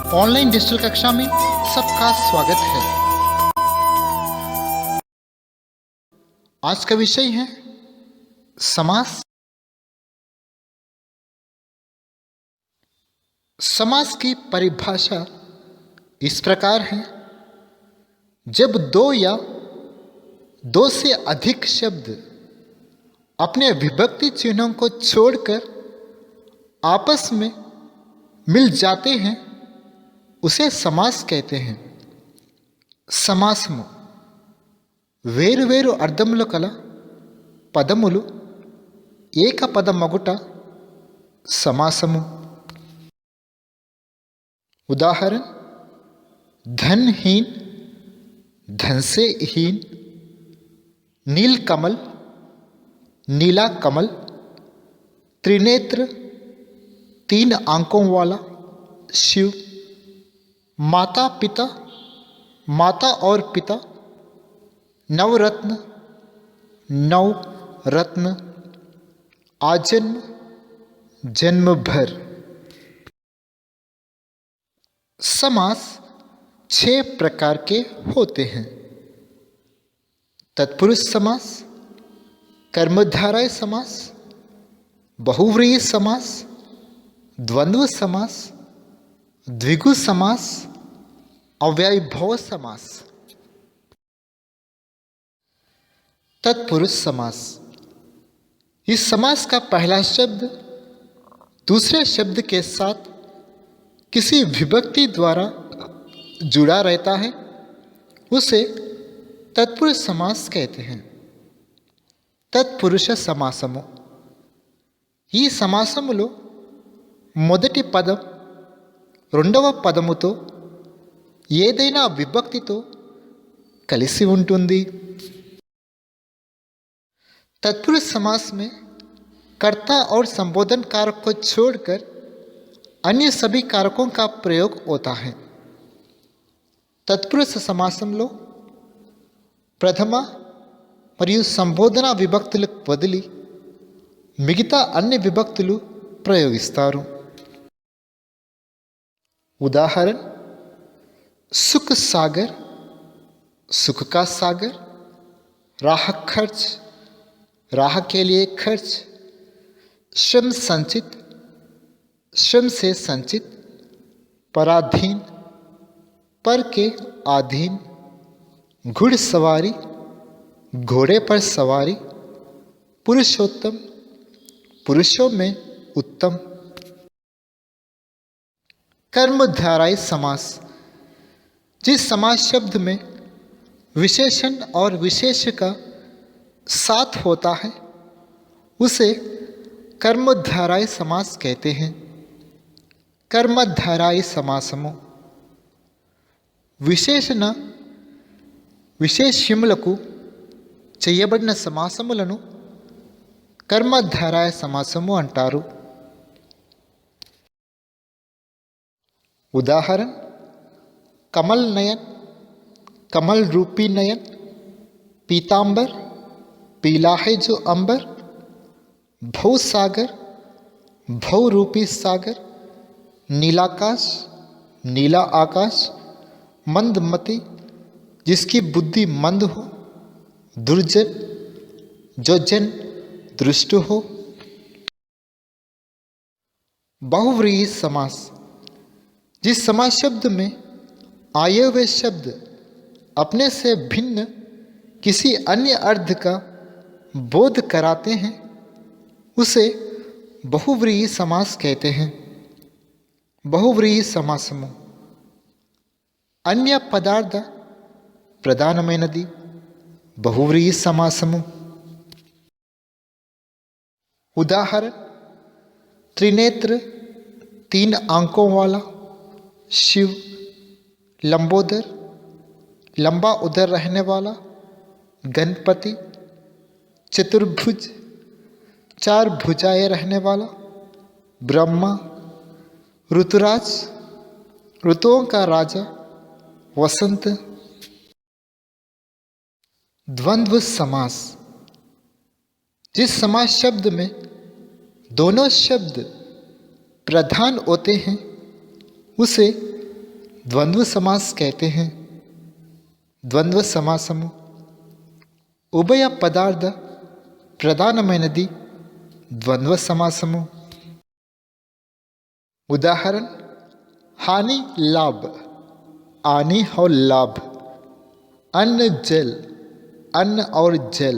Online digital कक्षा में सबका स्वागत है। आज का विषय है समास। समास की परिभाषा इस प्रकार है, जब दो या दो से अधिक शब्द अपने विभक्ति चिन्हों को छोड़कर आपस में मिल जाते हैं उसे समास कहते हैं। సమాసము వేరువేరు అర్థములు కల పదములు ఏక పదమగుట సమాసము। उदाहरण, धनहीन, धन से हीन, नील कमल, नीला कमल, त्रिनेत्र, तीन आंखों वाला शिव, माता पिता, माता और पिता, नवरत्न, नौ रत्न, आजन्म, जन्म भर। समास 6 प्रकार के होते हैं। तत्पुरुष समास, कर्मधारय समास, बहुव्रीहि समास, द्वंद्व समास, द्विगु समास, अव्ययीभाव समास। तत्पुरुष समास, इस समास का पहला शब्द दूसरे शब्द के साथ किसी विभक्ति द्वारा जुड़ा रहता है, उसे तत्पुरुष समास कहते हैं। तत्पुरुष समासము, ఈ సమాసములో మొదటి పదం రెండవ పదముతో ఏదైనా విభక్తితో కలిసి ఉంటుంది। तत्पुरुष समास में कर्ता और संबोधन कारक को छोड़कर अन्य सभी कारकों का प्रयोग होता है। तत्पुरुष समासంలో ప్రథమ మరియు సంబోధన విభక్తులకు బదులు మిగతా అన్ని విభక్తులు ప్రయోగిస్తారు। उदाहरण, सुख सागर, सुख का सागर, राह खर्च, राह के लिए खर्च, श्रम संचित, श्रम से संचित, पराधीन, पर के अधीन, घुड़सवारी, घोड़े पर सवारी, पुरुषोत्तम, पुरुषों में उत्तम। कर्मधारय समास, जिस समास शब्द में विशेषण और विशेष का साथ होता है उसे कर्मधारय समास कहते हैं। कर्मधारय समासము విశేషణ విశేష్యములకు చేయబడిన సమాసములను कर्मधारय समासము అంటారు। उदाहरण, कमल नयन, कमल रूपी नयन, पीतांबर, पीला है जो अंबर, भव सागर, भव रूपी सागर, नीलाकाश, नीला आकाश, मंदमति, जिसकी बुद्धि मंद हो, दुर्जन, जो जन दृष्ट हो। बहुव्रीहि समास, जिस समास शब्द में आए हुए शब्द अपने से भिन्न किसी अन्य अर्थ का बोध कराते हैं उसे बहुव्रीहि समास कहते हैं। बहुव्रीहि समासము అన్య పదార్థ ప్రధానమైనది बहुव्रीहि समासము। उदाहरण, त्रिनेत्र, 3 आंखों वाला शिव, लंबोदर, लंबा उदर रहने वाला गणपति, चतुर्भुज, 4 भुजाएं रहने वाला ब्रह्मा, ऋतुराज, ऋतुओं का राजा वसंत। द्वंद्व समास, जिस समास शब्द में दोनों शब्द प्रधान होते हैं उसे द्वंद्व समास कहते हैं। द्वंद्व समासము ఉభయ పదార్థ ప్రధానమైనది ద్వంద్వ సమాసము। उदाहरण हानि लाभ, हानि और लाभ। अन्न जल, अन्न और जल।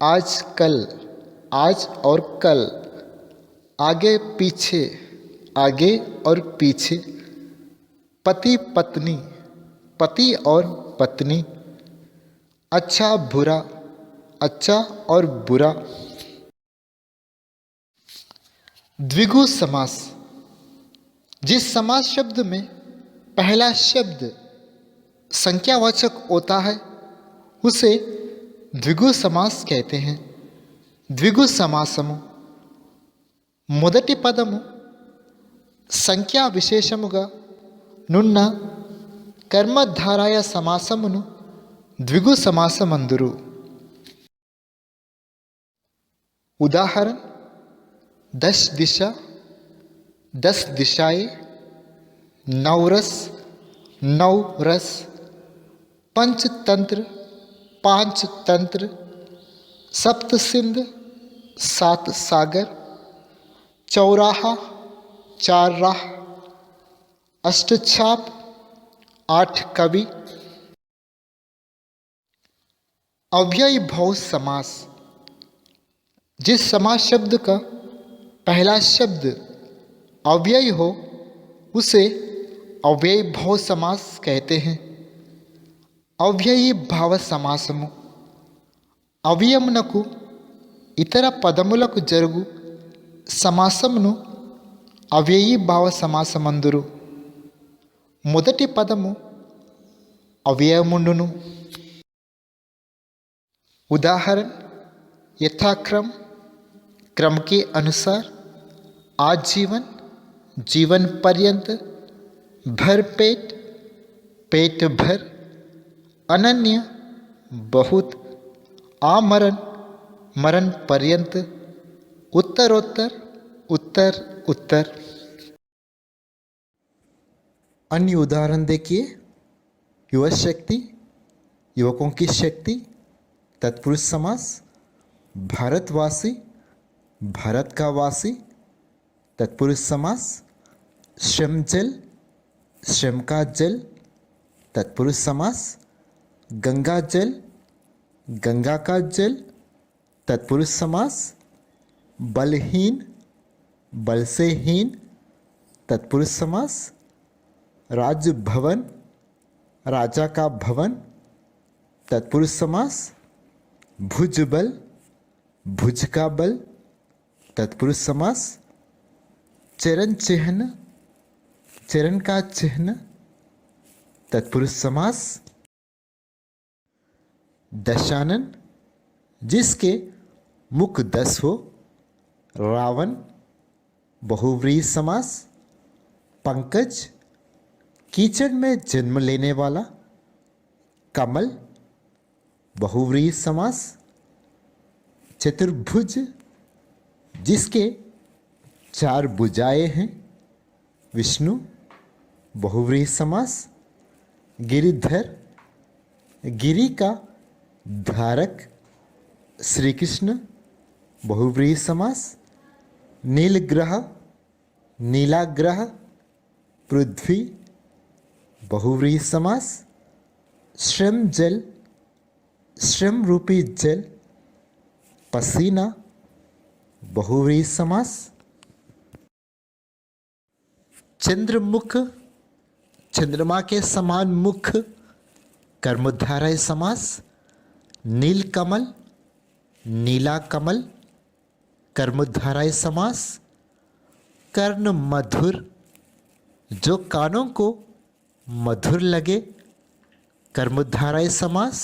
आज कल, आज और कल। आगे पीछे, आगे और पीछे। पति पत्नी, पति और पत्नी। अच्छा बुरा, अच्छा और बुरा। द्विगु समास, जिस समास शब्द में पहला शब्द संख्यावाचक होता है उसे द्विगु समास कहते हैं। द्विगु समासము మొదటి పదము సంఖ్యా విశేషముగా నున్న కర్మధారాయ సమాసమును ద్విగు సమాసమందురు। उदाहरण 10 दिशा, 10 दिशाएं। 9 रस, 9 रस। पंचतंत्र, 5 तंत्र। सप्त सिंध, 7 सागर। चौराहा, 4 राह। अष्टछाप, 8 कवि। अव्ययी भाव समास, जिस समास शब्द का पहला शब्द अव्ययी हो उसे अव्ययी भाव समास कहते हैं। अव्ययी भाव समासము అవ్యయమునకు ఇతర పదములకు జరుగు సమాసమును అవ్యయీ భావ సమాసమందురు। మొదటి పదము అవ్యయముండును। उदाहरण यथाक्रम, क्रम के अनुसार। आजीवन, जीवन पर्यंत। भर पेट, पेट भर। अनन्य, बहुत। आमरण, मरण पर्यंत। उत्तरोत्तर, उत्तर उत्तर। अन्य उदाहरण देखिए। युवा शक्ति, युवकों की शक्ति। तत्पुरुष समास। भारतवासी, भारत का वासी। तत्पुरुष समास। श्रम जल, श्रम का जल। तत्पुरुष समास। गंगा जल, गंगा का जल। तत्पुरुष समास। बलहीन, बल से हीन। तत्पुरुष समास। राजभवन, राजा का भवन। तत्पुरुष समास। भुजबल, भुज का बल। तत्पुरुष समास। चरण चिन्ह, चरण का चिन्ह। तत्पुरुष समास। दशानन, जिसके मुख 10 हो। रावण, बहुव्रीहि समास। पंकज, कीचड़ में जन्म लेने वाला। कमल, बहुव्रीहि समास। चतुर्भुज, जिसके 4 भुजाएं हैं। विष्णु, बहुव्रीहि समास। गिरिधर, गिरि का धारक। श्री कृष्ण, बहुव्रीहि समास। नीलग्रह, नीलाग्रह। पृथ्वी, बहुव्रीहि समास। श्रम जल, श्रम रूपी जल। पसीना, बहुव्रीहि समास। चंद्रमुख, चंद्रमा के समान मुख। कर्मधारय समास। नीलकमल, नीला कमल। कर्मधारय समास। कर्ण मधुर, जो कानों को मधुर लगे। कर्मधारय समास।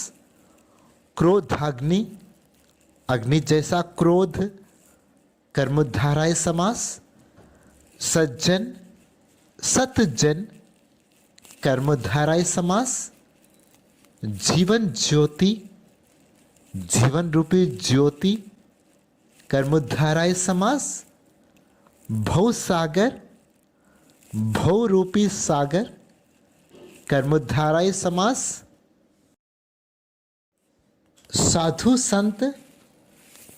क्रोधाग्नि, अग्नि जैसा क्रोध। कर्मधारय समास। सज्जन, सतजन। कर्मधारय समास। जीवन ज्योति, जीवन रूपी ज्योति। कर्मधारय समास। भवसागर, भव रूपी सागर। कर्मधारय समास, साधु संत,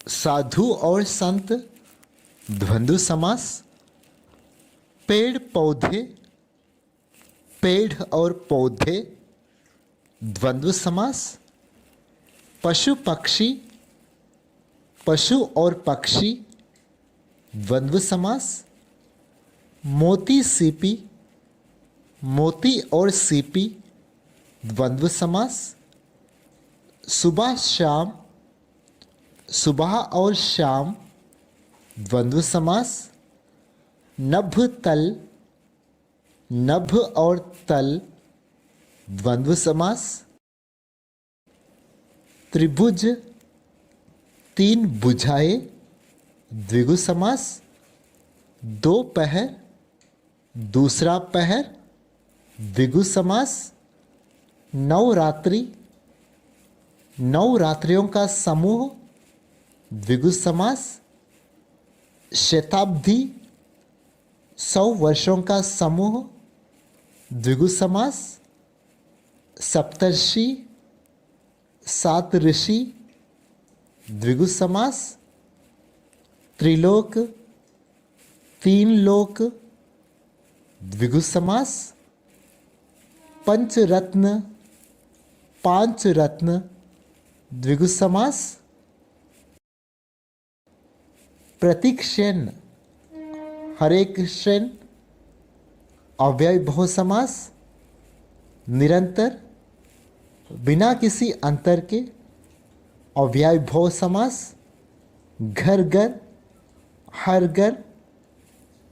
साधु और संत द्वंद्व समास, पेड़ पौधे, पेड़ और पौधे द्वंद्व समास, पशु पक्षी, पशु और पक्षी द्वंद्व समास, मोती सीपी, मोती और सीपी द्वंद्व समास, सुबह शाम, सुबह और शाम द्वंद्व समास, नभ तल, नभ और तल द्वंद्व समास, त्रिभुज, तीन भुजाएं द्विगु समास, दो पहर, दूसरा पहर द्विगु समास, नवरात्रि, नवरात्रियों का समूह द्विगु समास, शताब्दी, 100 वर्षों का समूह द्विगु समास, सप्तर्षि, 7 ऋषि द्विगु समास, त्रिलोक, 3 लोक द्विगु समास, पंचरत्न, 5 रत्न द्विगु समास, प्रतिक्षण, हरेक क्षण अव्ययभाव समास, निरंतर, बिना किसी अंतर के अव्ययभाव समास, घर घर, हर घर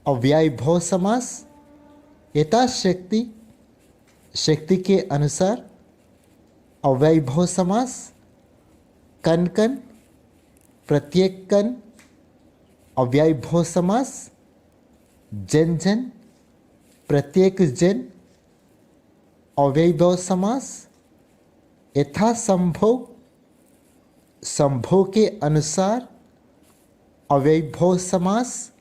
अव्ययभाव समास, यथाशक्ति, शक्ति के अनुसार अव्ययभाव समास, कण कण, प्रत्येक कण अव्ययभाव समास, जन जन, प्रत्येक जन अव्ययभाव समास, यथासंभव, संभव के अनुसार अव्ययभाव समास,